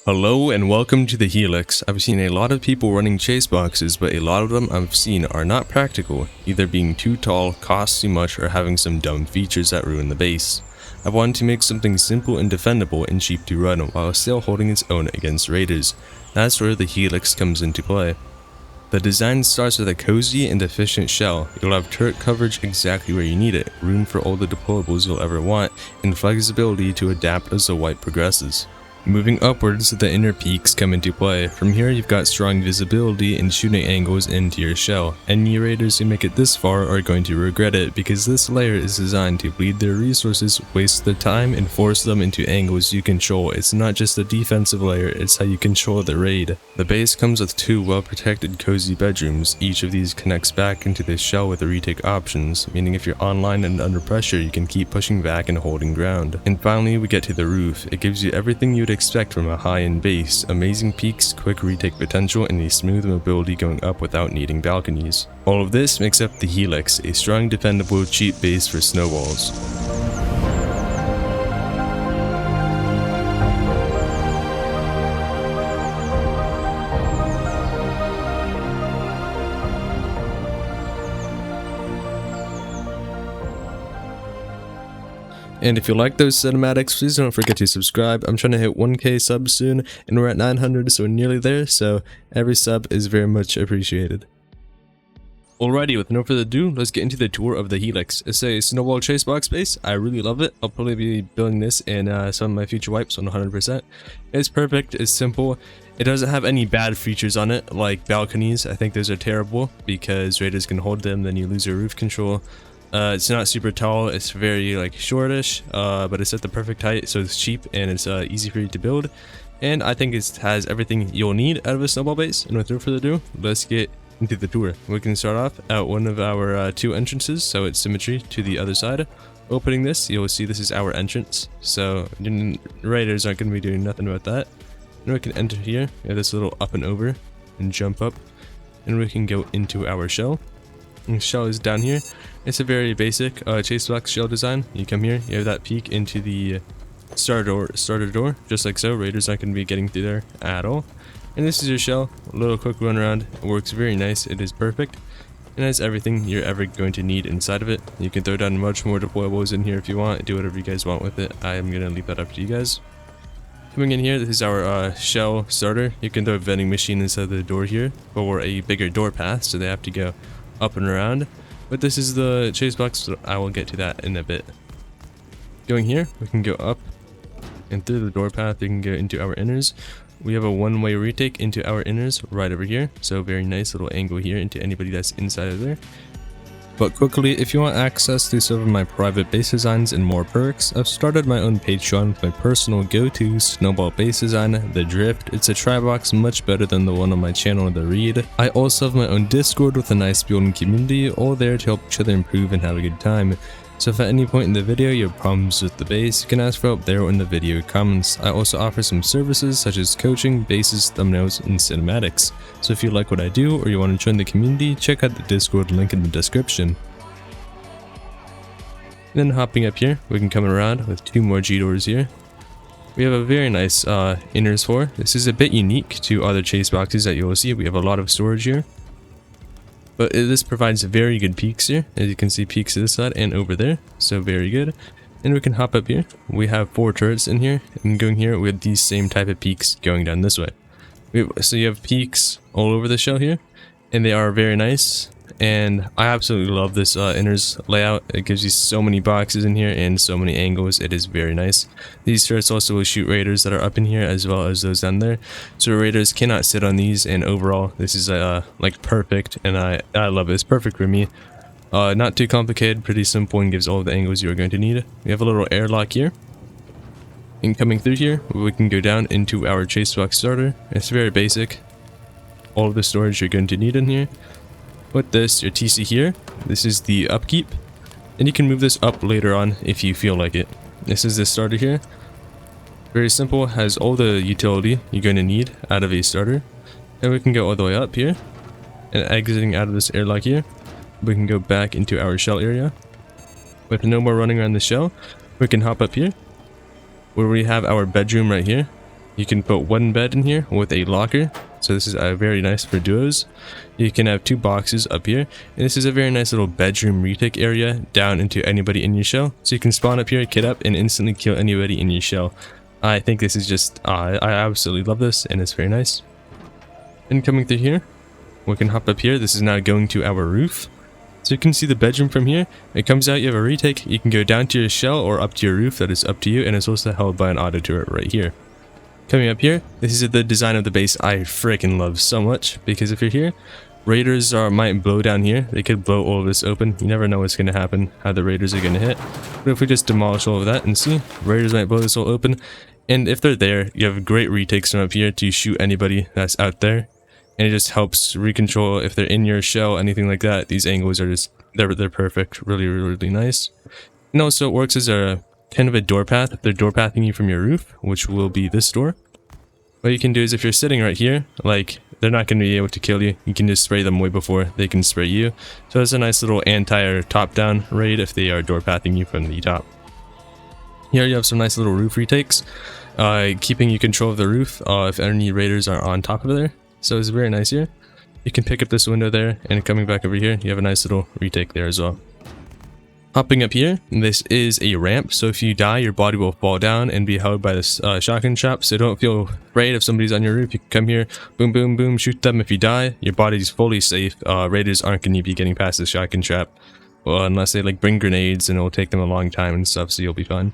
Hello and welcome to the Helix. I've seen a lot of people running chase boxes, but a lot of them I've seen are not practical, either being too tall, cost too much, or having some dumb features that ruin the base. I wanted to make something simple and defendable and cheap to run while still holding its own against raiders. That's where the Helix comes into play. The design starts with a cozy and efficient shell. You'll have turret coverage exactly where you need it, room for all the deployables you'll ever want, and flexibility to adapt as the wipe progresses. Moving upwards, the inner peaks come into play. From here you've got strong visibility and shooting angles into your shell. Any raiders who make it this far are going to regret it because this layer is designed to bleed their resources, waste their time, and force them into angles you control. It's not just a defensive layer, it's how you control the raid. The base comes with two well protected cozy bedrooms. Each of these connects back into the shell with retake options, meaning if you're online and under pressure you can keep pushing back and holding ground. And finally we get to the roof. It gives you everything you'd expect from a high-end base: amazing peaks, quick retake potential, and a smooth mobility going up without needing balconies. All of this makes up the Helix, a strong, defendable, cheap base for snowballs. And if you like those cinematics, please don't forget to subscribe. I'm trying to hit 1k subs soon, and we're at 900, so we're nearly there, so every sub is very much appreciated. Alrighty, with no further ado, let's get into the tour of the Helix. It's a snowball chase box base. I really love it. I'll probably be building this in some of my future wipes on 100%. It's perfect, it's simple. It doesn't have any bad features on it, like balconies. I think those are terrible, because raiders can hold them, then you lose your roof control. It's not super tall, it's very shortish, but it's at the perfect height, so it's cheap and it's easy for you to build. And I think it has everything you'll need out of a snowball base. And without further ado, let's get into the tour. We can start off at one of our two entrances, so it's symmetry to the other side. Opening this, you'll see this is our entrance, so raiders aren't going to be doing nothing about that. And we can enter here, we have this little up and over, and jump up, and we can go into our shell. And the shell is down here. It's a very basic chase box shell design. You come here, you have that peek into the starter door, just like so. Raiders aren't going to be getting through there at all. And this is your shell. A little quick run around. It works very nice. It is perfect. And has everything you're ever going to need inside of it. You can throw down much more deployables in here if you want. Do whatever you guys want with it. I am going to leave that up to you guys. Coming in here, this is our shell starter. You can throw a vending machine inside the door here for a bigger door path, so they have to go up and around. But this is the chase box, so I will get to that in a bit. Going here, we can go up and through the door path, we can go into our inners. We have a one-way retake into our inners right over here, so very nice little angle here into anybody that's inside of there. But quickly, if you want access to some of my private base designs and more perks, I've started my own Patreon with my personal go-to snowball base design, the Drift. It's a tri-box much better than the one on my channel, the Reed. I also have my own Discord with a nice building community, all there to help each other improve and have a good time. So if at any point in the video you have problems with the base, you can ask for help there or in the video comments. I also offer some services such as coaching, bases, thumbnails, and cinematics. So if you like what I do or you want to join the community, check out the Discord link in the description. Then hopping up here, we can come around with two more G-doors here. We have a very nice inners floor. This is a bit unique to other chase boxes that you'll see. We have a lot of storage here. But this provides very good peaks here. As you can see, peaks to this side and over there, so very good. And we can hop up here. We have 4 turrets in here, and going here we have these same type of peaks going down this way. So you have peaks all over the shell here, and they are very nice. And I absolutely love this inners layout. It gives you so many boxes in here and so many angles. It is very nice. These turrets also will shoot raiders that are up in here as well as those down there. So raiders cannot sit on these, and overall this is like perfect, and I love it. It's perfect for me. Not too complicated, pretty simple, and gives all the angles you are going to need. We have a little airlock here. And coming through here, we can go down into our chase box starter. It's very basic. All of the storage you're going to need in here. With this, your TC here, this is the Upkeep, and you can move this up later on if you feel like it. This is the starter here. Very simple, has all the utility you're going to need out of a starter. And we can go all the way up here, and exiting out of this airlock here, we can go back into our shell area. With no more running around the shell, we can hop up here, where we have our bedroom right here. You can put one bed in here with a locker. So this is very nice for duos. You can have 2 boxes up here. And this is a very nice little bedroom retake area down into anybody in your shell. So you can spawn up here, kit up, and instantly kill anybody in your shell. I think this is just, I absolutely love this, and it's very nice. And coming through here, we can hop up here. This is now going to our roof. So you can see the bedroom from here. It comes out, you have a retake. You can go down to your shell or up to your roof. That is up to you, and it's also held by an auto turret right here. Coming up here, this is the design of the base I freaking love so much, because if you're here, raiders might blow down here. They could blow all of this open. You never know what's going to happen, how the raiders are going to hit. But if we just demolish all of that and see, raiders might blow this all open. And if they're there, you have great retakes from up here to shoot anybody that's out there. And it just helps recontrol if they're in your shell, anything like that. These angles are just, they're perfect, really nice. And also it works as a kind of a door path. If they're door pathing you from your roof, which will be this door, what you can do is if you're sitting right here, like, they're not going to be able to kill you. You can just spray them way before they can spray you. So it's a nice little anti or top down raid if they are door pathing you from the top. Here you have some nice little roof retakes, keeping you control of the roof if any raiders are on top of there. So it's very nice here. You can pick up this window there, and coming back over here, you have a nice little retake there as well. Hopping up here, this is a ramp, so if you die, your body will fall down and be held by this shotgun trap, so don't feel afraid if somebody's on your roof. You can come here, boom, boom, boom, shoot them. If you die, your body's fully safe. Raiders aren't going to be getting past the shotgun trap, well, unless they like bring grenades, and it'll take them a long time and stuff, so you'll be fine.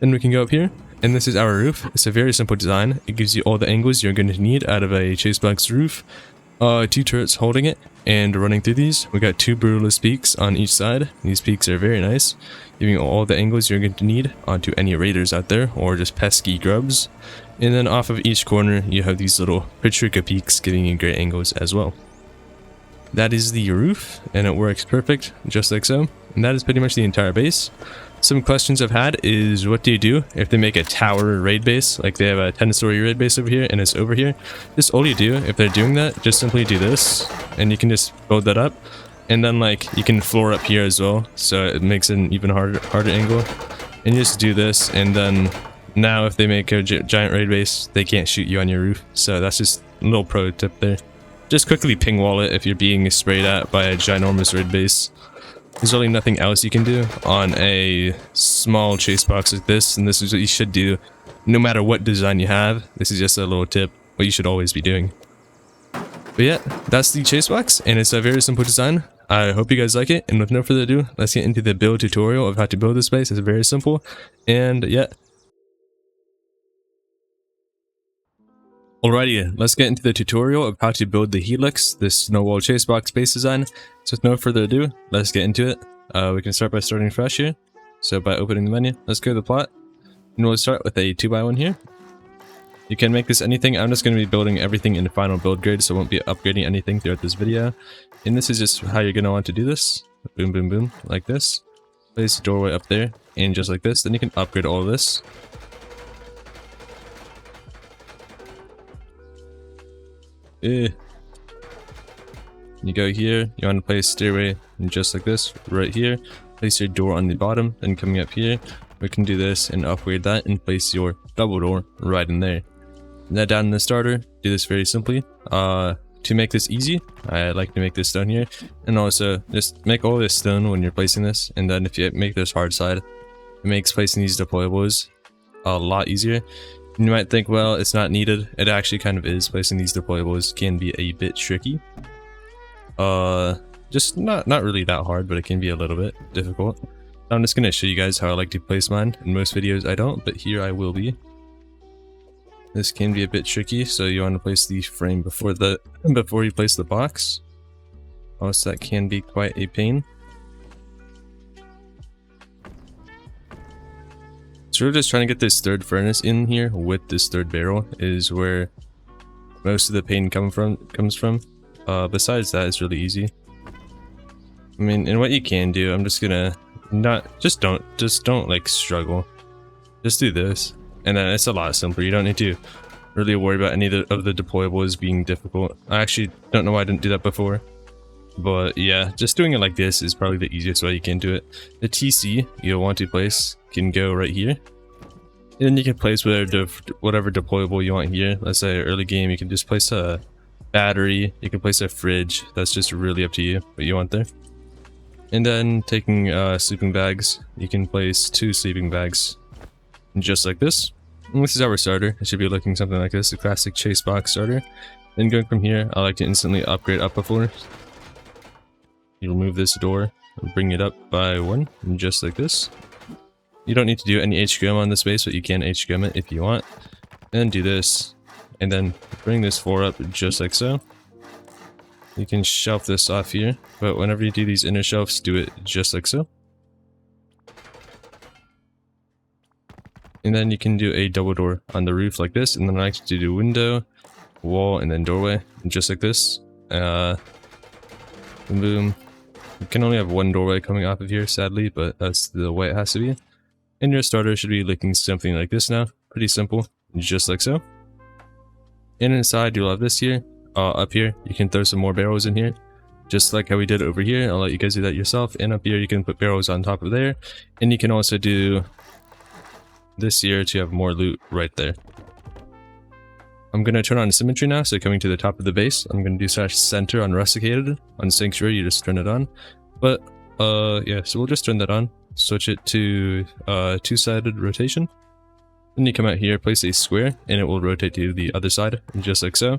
Then we can go up here, and this is our roof. It's a very simple design. It gives you all the angles you're going to need out of a chase box roof. 2 turrets holding it, and running through these, we got 2 brutalist peaks on each side. These peaks are very nice, giving you all the angles you're going to need onto any raiders out there, or just pesky grubs. And then off of each corner, you have these little Patrica peaks, giving you great angles as well. That is the roof, and it works perfect, just like so. And that is pretty much the entire base. Some questions I've had is, what do you do if they make a tower raid base? Like they have a 10-story raid base over here and it's over here. Just all you do, if they're doing that, just simply do this, and you can just build that up. And then like you can floor up here as well, so it makes an even harder angle. And you just do this, and then now if they make a giant raid base, they can't shoot you on your roof. So that's just a little pro tip there. Just quickly ping wall it if you're being sprayed at by a ginormous raid base. There's really nothing else you can do on a small chase box like this, and this is what you should do no matter what design you have. This is just a little tip, what you should always be doing. But yeah, that's the chase box, and it's a very simple design. I hope you guys like it, and with no further ado, let's get into the build tutorial of how to build this base. It's very simple, and yeah. Alrighty, let's get into the tutorial of how to build the Helix, this Snowball chase box base design. So with no further ado, let's get into it. We can start by starting fresh here. So by opening the menu, let's go to the plot. And we'll start with a 2x1 here. You can make this anything. I'm just going to be building everything in the final build grade, so I won't be upgrading anything throughout this video. And this is just how you're going to want to do this. Boom, boom, boom, like this. Place the doorway up there, and just like this. Then you can upgrade all of this. You go here, you want to place stairway, and just like this, right here. Place your door on the bottom, then coming up here, we can do this and upgrade that and place your double door right in there. Now down in the starter, do this very simply. To make this easy, I like to make this stone here, and also just make all this stone when you're placing this, and then if you make this hard side, it makes placing these deployables a lot easier. You might think, well, it's not needed. It actually kind of is. Placing these deployables can be a bit tricky. Just not really that hard, but it can be a little bit difficult. I'm just gonna show you guys how I like to place mine. In most videos I don't, but here I will be. This can be a bit tricky, so you want to place the frame before you place the box. Also, that can be quite a pain. So we're just trying to get this third furnace in here with this third barrel is where most of the pain comes from. Besides that, it's really easy. I mean, and what you can do, I'm just gonna just don't like struggle. Just do this, and then it's a lot simpler. You don't need to really worry about any of the deployables being difficult. I actually don't know why I didn't do that before. But yeah, just doing it like this is probably the easiest way you can do it. The TC you'll want to place can go right here. And then you can place whatever deployable you want here. Let's say early game, you can just place a battery, you can place a fridge. That's just really up to you what you want there. And then taking sleeping bags, you can place 2 sleeping bags just like this. And this is our starter. It should be looking something like this, a classic chase box starter. Then going from here, I like to instantly upgrade up before. You remove this door and bring it up by 1, just like this. You don't need to do any HQM on this base, but you can HQM it if you want. And do this, and then bring this 4 up just like so. You can shelf this off here, but whenever you do these inner shelves, do it just like so. And then you can do a double door on the roof like this, and then I like to do window, wall, and then doorway, just like this. Boom. You can only have 1 doorway coming off of here, sadly, but that's the way it has to be. And your starter should be looking something like this now. Pretty simple, just like so. And inside, you'll have this here. Up here, you can throw some more barrels in here, just like how we did over here. I'll let you guys do that yourself. And up here, you can put barrels on top of there. And you can also do this here to have more loot right there. I'm going to turn on symmetry now, so coming to the top of the base, I'm going to do /center on Rusticated. On Sanctuary, you just turn it on. But, yeah, so we'll just turn that on. Switch it to 2-sided rotation. Then you come out here, place a square, and it will rotate to the other side, just like so.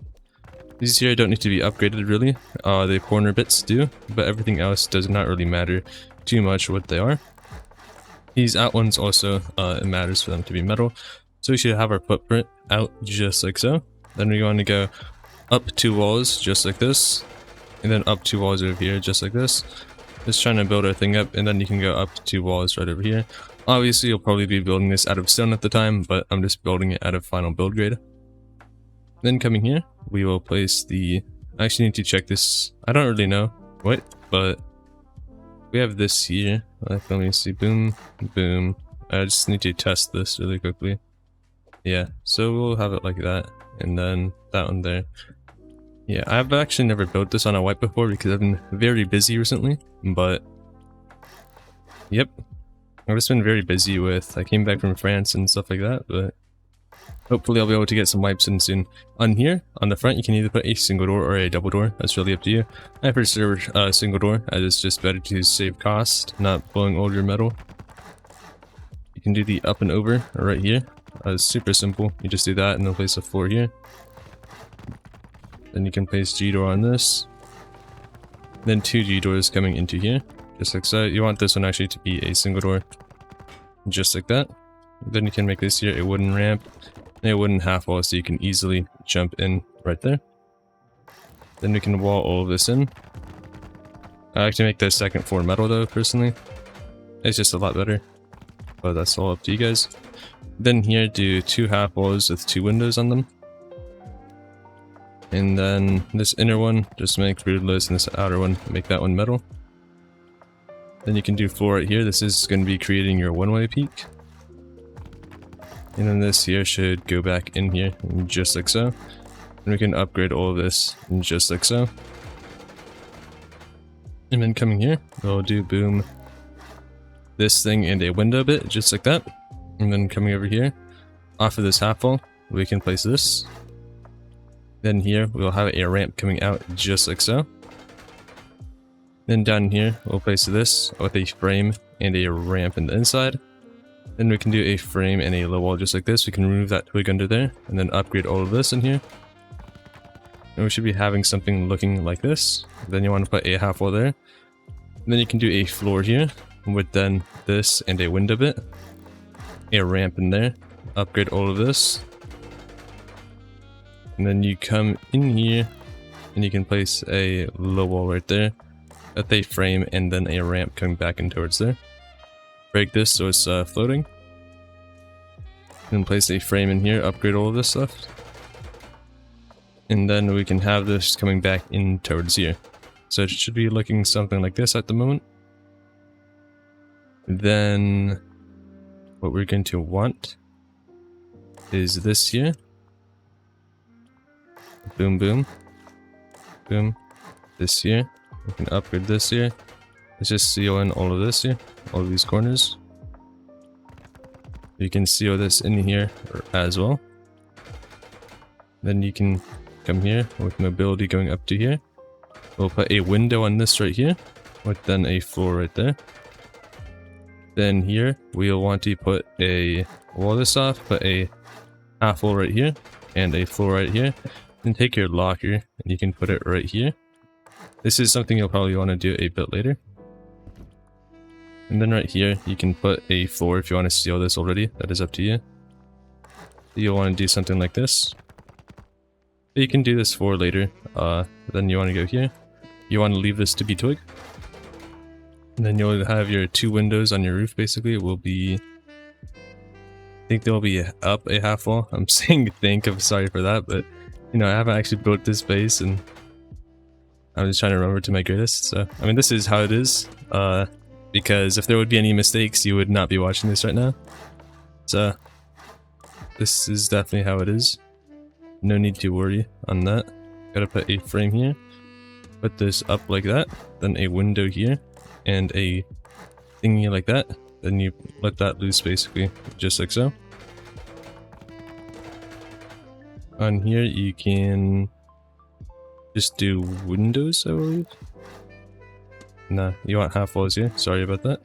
These here don't need to be upgraded really, the corner bits do, but everything else does not really matter too much what they are. These out ones also, it matters for them to be metal, so we should have our footprint out just like so. Then we're going to go up 2 walls just like this, and then up 2 walls over here just like this. Just trying to build our thing up, and then you can go up 2 walls right over here. Obviously you'll probably be building this out of stone at the time, but I'm just building it out of final build grade. Then coming here, we will place the... I actually need to check this. I don't really know what, but we have this here. Let me see. Boom, boom. I just need to test this really quickly. Yeah, so we'll have it like that, and then that one there. Yeah, I've actually never built this on a wipe before because I've been very busy recently, but yep. I've just been very busy with... I came back from France and stuff like that, but hopefully I'll be able to get some wipes in soon. On here, on the front, you can either put a single door or a double door. That's really up to you. I prefer single door, as it's just better to save cost, not blowing all your metal. You can do the up and over right here. It's super simple. You just do that and then place a floor here. Then you can place G door on this. Then 2 G doors coming into here, just like so. You want this one actually to be a single door, just like that. Then you can make this here a wooden ramp and a wooden half wall, so you can easily jump in right there. Then we can wall all of this in. I like to make the second floor metal though, personally. It's just a lot better, but that's all up to you guys. Then here, do 2 half walls with 2 windows on them. And then this inner one, just make rootless, and this outer one, make that one metal. Then you can do floor right here. This is going to be creating your one-way peak. And then this here should go back in here, just like so. And we can upgrade all of this, just like so. And then coming here, we'll do boom, this thing and a window bit, just like that. And then coming over here, off of this half wall, we can place this. Then here, we'll have a ramp coming out, just like so. Then down here, we'll place this with a frame and a ramp in the inside. Then we can do a frame and a low wall just like this. We can remove that twig under there, and then upgrade all of this in here. And we should be having something looking like this. Then you want to put a half wall there. And then you can do a floor here, with then this and a window bit. A ramp in there. Upgrade all of this. And then you come in here, and you can place a low wall right there. With a frame and then a ramp coming back in towards there. Break this so it's floating. Then place a frame in here, upgrade all of this stuff. And then we can have this coming back in towards here. So it should be looking something like this at the moment. Then what we're going to want is this here. Boom, boom. Boom. This here. We can upgrade this here. Let's just seal in all of this here. All of these corners. You can seal this in here as well. Then you can come here with mobility going up to here. We'll put a window on this right here, with then a floor right there. Then here, we'll want to put wall this off, put a half wall right here, and a floor right here. Then take your locker, and you can put it right here. This is something you'll probably want to do a bit later. And then right here, you can put a floor if you want to seal this already. That is up to you. You'll want to do something like this. You can do this for later. Then you want to go here. You want to leave this to be twig. And then you'll have your 2 windows on your roof basically. It will be... I think they'll be up a half wall. I'm saying think, I'm sorry for that, but you know, I haven't actually built this base and I'm just trying to remember to my greatest. So, I mean, this is how it is. Because if there would be any mistakes, you would not be watching this right now. So, this is definitely how it is. No need to worry on that. Gotta put a frame here. Put this up like that. Then a window here. And a thingy like that. Then you let that loose basically, just like so. On here you can just do windows, I believe. Nah, you want half walls here, sorry about that.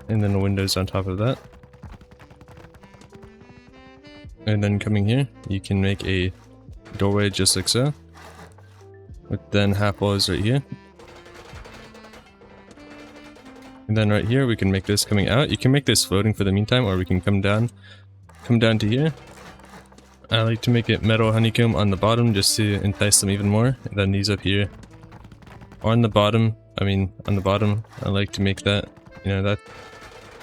And then the windows on top of that. And then coming here, you can make a doorway just like so. With then half walls right here. And then right here, we can make this coming out. You can make this floating for the meantime, or we can come down to here. I like to make it metal honeycomb on the bottom just to entice them even more. And then these up here. On the bottom, I like to make that, you know, that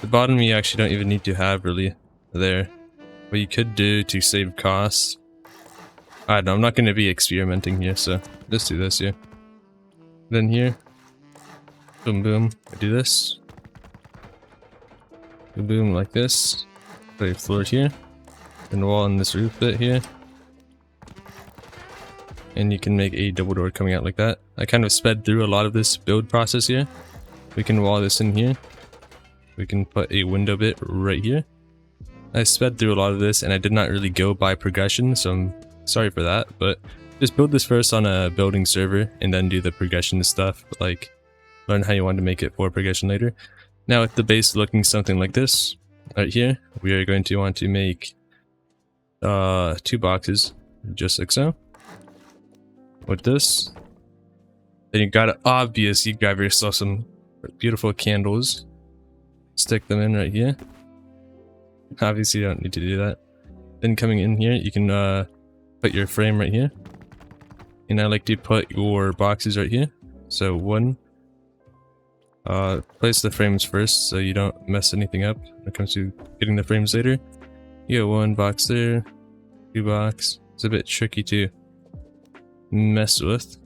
the bottom you actually don't even need to have really there. What you could do to save costs, I don't know, I'm not going to be experimenting here, so just do this here. Then here, boom boom, I do this. Boom boom like this. Put a floor here, and a wall on this roof bit here. And you can make a double door coming out like that. I kind of sped through a lot of this build process here. We can wall this in here. We can put a window bit right here. I sped through a lot of this and I did not really go by progression, so I'm sorry for that, but just build this first on a building server and then do the progression stuff, like learn how you want to make it for progression later. Now with the base looking something like this, right here, we are going to want to make 2 boxes, just like so. With this, then you grab yourself some beautiful candles, stick them in right here. Obviously you don't need to do that. Then coming in here, you can put your frame right here, and I like to put your boxes right here. So one, place the frames first so you don't mess anything up when it comes to getting the frames later. You got 1 box there, 2 box. It's a bit tricky to mess with.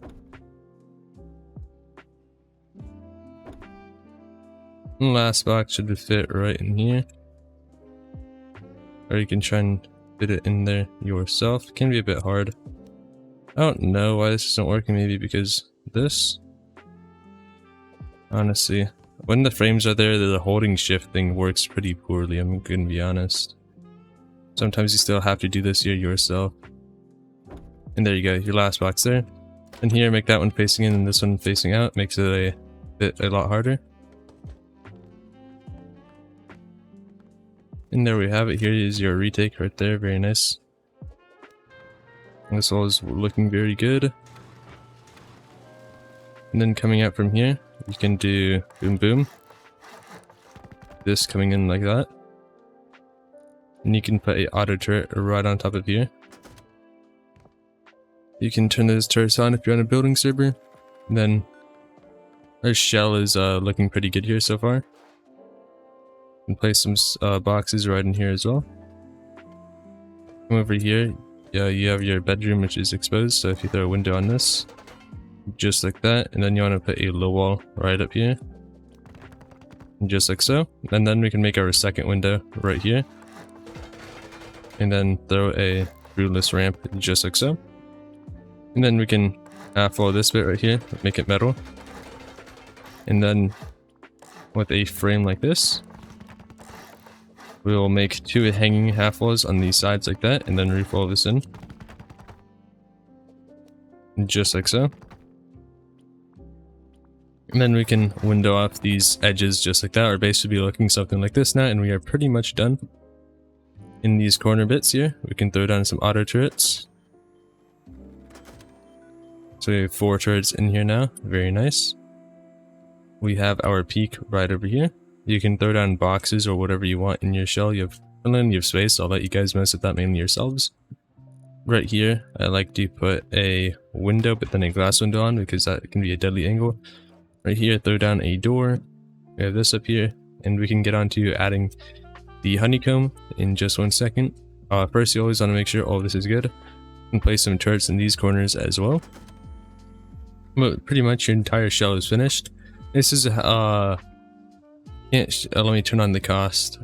And last box should fit right in here, or you can try and fit it in there yourself. It can be a bit hard. I don't know why this isn't working, maybe because this, honestly, when the frames are there, the holding shift thing works pretty poorly, I'm gonna be honest. Sometimes you still have to do this here yourself. And there you go, your last box there. And here, make that one facing in and this one facing out. Makes it a lot harder. And there we have it. Here is your retake right there. Very nice. This all is looking very good. And then coming out from here, you can do boom boom. This coming in like that. And you can put a auto turret right on top of here. You can turn those turrets on if you're on a building server. And then our shell is looking pretty good here so far. And place some boxes right in here as well. Come over here, you have your bedroom which is exposed, so if you throw a window on this, just like that, and then you want to put a low wall right up here. And just like so. And then we can make our second window right here. And then throw a roofless ramp just like so. And then we can follow this bit right here, make it metal. And then with a frame like this, We will make 2 hanging half walls on these sides like that, and then roof all this in. Just like so. And then we can window off these edges just like that. Our base should be looking something like this now, and we are pretty much done. In these corner bits here, we can throw down some auto turrets. So we have 4 turrets in here now, very nice. We have our peak right over here. You can throw down boxes or whatever you want in your shell. You have plenty of space, I'll let you guys mess with that mainly yourselves. Right here, I like to put a window, but then a glass window on because that can be a deadly angle. Right here, throw down a door. We have this up here, and we can get on to adding the honeycomb in just 1 second. First, you always want to make sure all of this is good. You can place some turrets in these corners as well. But pretty much your entire shell is finished. This is let me turn on the cost.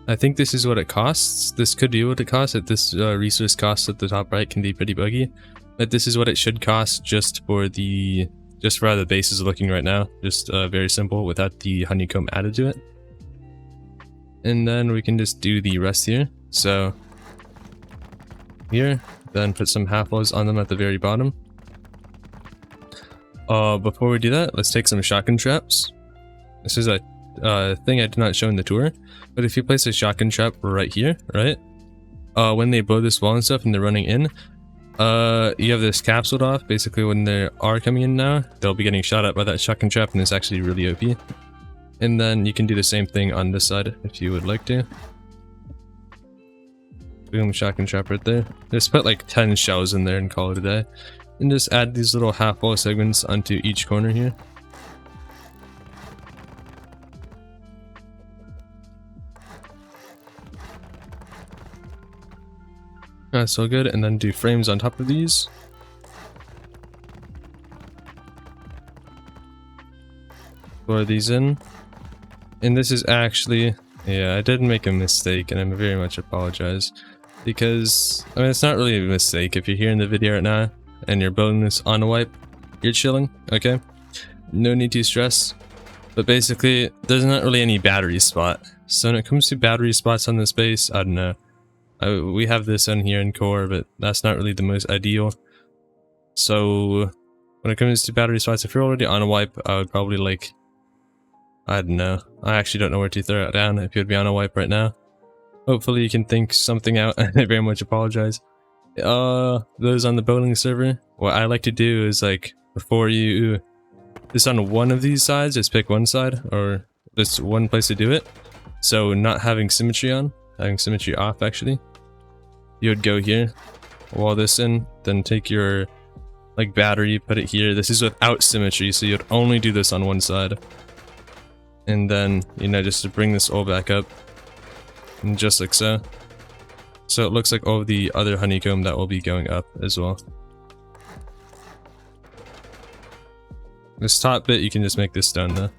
I think this is what it costs. This could be what it costs. At this resource cost at the top right can be pretty buggy. But this is what it should cost just for how the base is looking right now. Just very simple without the honeycomb added to it. And then we can just do the rest here. So here, then put some half walls on them at the very bottom. Before we do that, let's take some shotgun traps. This is a thing I did not show in the tour, but if you place a shotgun trap right here, right? When they blow this wall and stuff and they're running in, you have this capsuled off. Basically, when they are coming in now, they'll be getting shot at by that shotgun trap, and it's actually really OP. And then you can do the same thing on this side if you would like to. Boom, shotgun trap right there. Just put like 10 shells in there and call it a day. And just add these little half wall segments onto each corner here. That's all good, and then do frames on top of these. Pour these in. And this is actually, yeah, I did make a mistake, and I very much apologize. Because, I mean, it's not really a mistake. If you're here in the video right now, and you're building this on a wipe, you're chilling, okay? No need to stress. But basically, there's not really any battery spot. So when it comes to battery spots on this base, I don't know. We have this in here in core, but that's not really the most ideal. So when it comes to battery spots, if you're already on a wipe, I would probably like, I don't know. I actually don't know where to throw it down if you'd be on a wipe right now. Hopefully you can think something out. I very much apologize. Those on the building server, what I like to do is like, before you just on one of these sides, just pick one side or just one place to do it. So not having symmetry on, having symmetry off actually. You would go here, wall this in, then take your like battery, put it here. This is without symmetry, so you'd only do this on one side. And then, you know, just to bring this all back up, and just like so. So it looks like all of the other honeycomb that will be going up as well. This top bit, you can just make this stone though.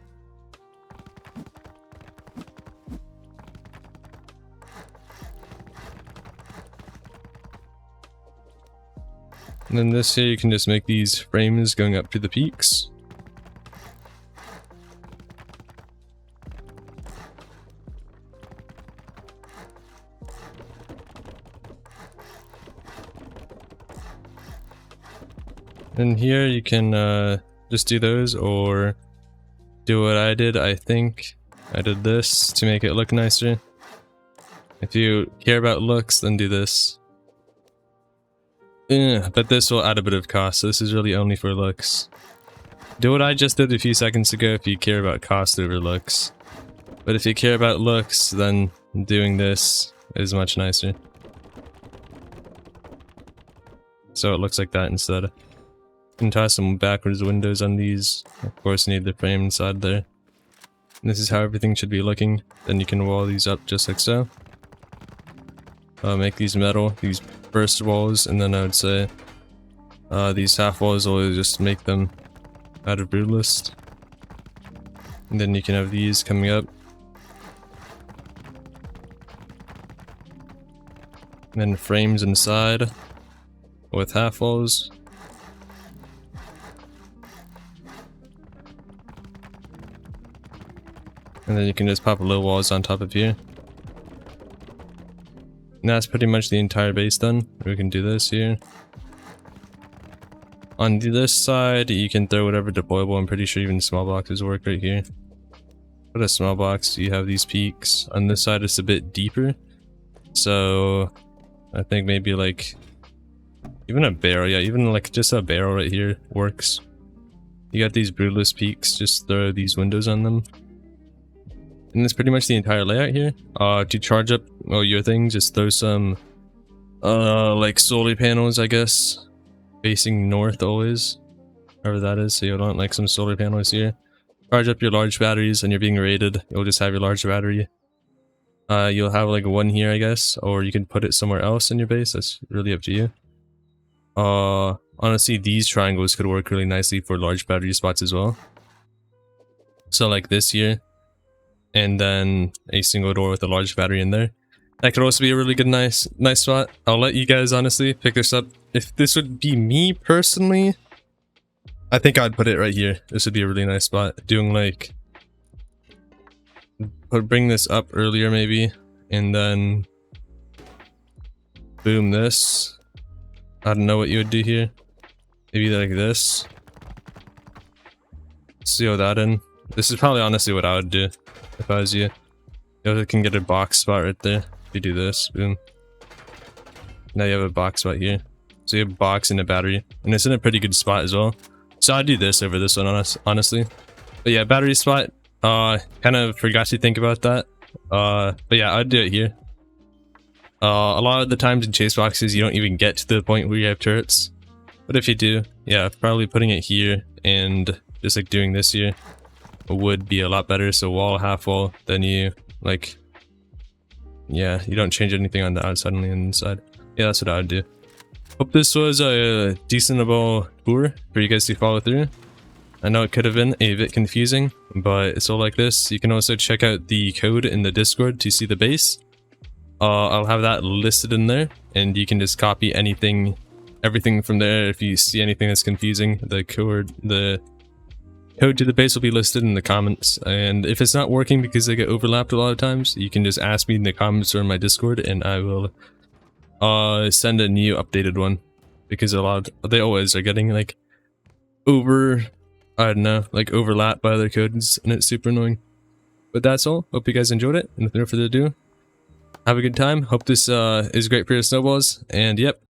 And then this here, you can just make these frames going up to the peaks. And here you can just do those, or do what I did. I think I did this to make it look nicer. If you care about looks, then do this. But this will add a bit of cost, so this is really only for looks. Do what I just did a few seconds ago if you care about cost over looks. But if you care about looks, then doing this is much nicer. So it looks like that instead. You can toss some backwards windows on these. Of course, you need the frame inside there. And this is how everything should be looking. Then you can wall these up just like so. Make these metal, these burst walls, and then I would say these half walls will just make them out of brutalist. And then you can have these coming up. And then frames inside with half walls. And then you can just pop little walls on top of here. And that's pretty much the entire base done. We can do this here. On this side, you can throw whatever deployable. I'm pretty sure even small boxes work right here. Put a small box, you have these peaks. On this side, it's a bit deeper. So, I think maybe like, even a barrel, yeah, even like just a barrel right here works. You got these broodless peaks, just throw these windows on them. And that's pretty much the entire layout here. To charge up your thing, just throw some, like solar panels, I guess. Facing north always, wherever that is, so you'll want like some solar panels here. Charge up your large batteries and you're being raided, you'll just have your large battery. You'll have like one here, I guess, or you can put it somewhere else in your base, that's really up to you. Honestly, these triangles could work really nicely for large battery spots as well. So like this here, and then a single door with a large battery in there. That could also be a really good nice spot. I'll let you guys honestly pick this up. If this would be me personally, I think I'd put it right here. This would be a really nice spot. Doing like, bring this up earlier maybe, and then boom this. I don't know what you would do here. Maybe like this. Seal that in. This is probably honestly what I would do if I was you. You can get a box spot right there. If you do this, boom. Now you have a box spot here. So you have a box and a battery. And it's in a pretty good spot as well. So I'd do this over this one, honestly. But yeah, battery spot. Kind of forgot to think about that. But yeah, I'd do it here. A lot of the times in chase boxes, you don't even get to the point where you have turrets. But if you do, yeah, probably putting it here and just like doing this here would be a lot better. So wall, half wall, then you like, yeah, you don't change anything on the outside and the inside. Yeah, that's what I would do. Hope this was a decentable tour for you guys to follow through. I know it could have been a bit confusing, but it's all like this. You can also check out the code in the Discord to see the base. I'll have that listed in there, and you can just copy everything from there. If you see anything that's confusing, the code to the base will be listed in the comments. And if it's not working because they get overlapped a lot of times, you can just ask me in the comments or in my Discord, and I will send a new updated one, because they always are getting like I don't know, like overlapped by other codes, and it's super annoying. But that's all. Hope you guys enjoyed it, and without further ado, have a good time. Hope this is great for your snowballs, and yep,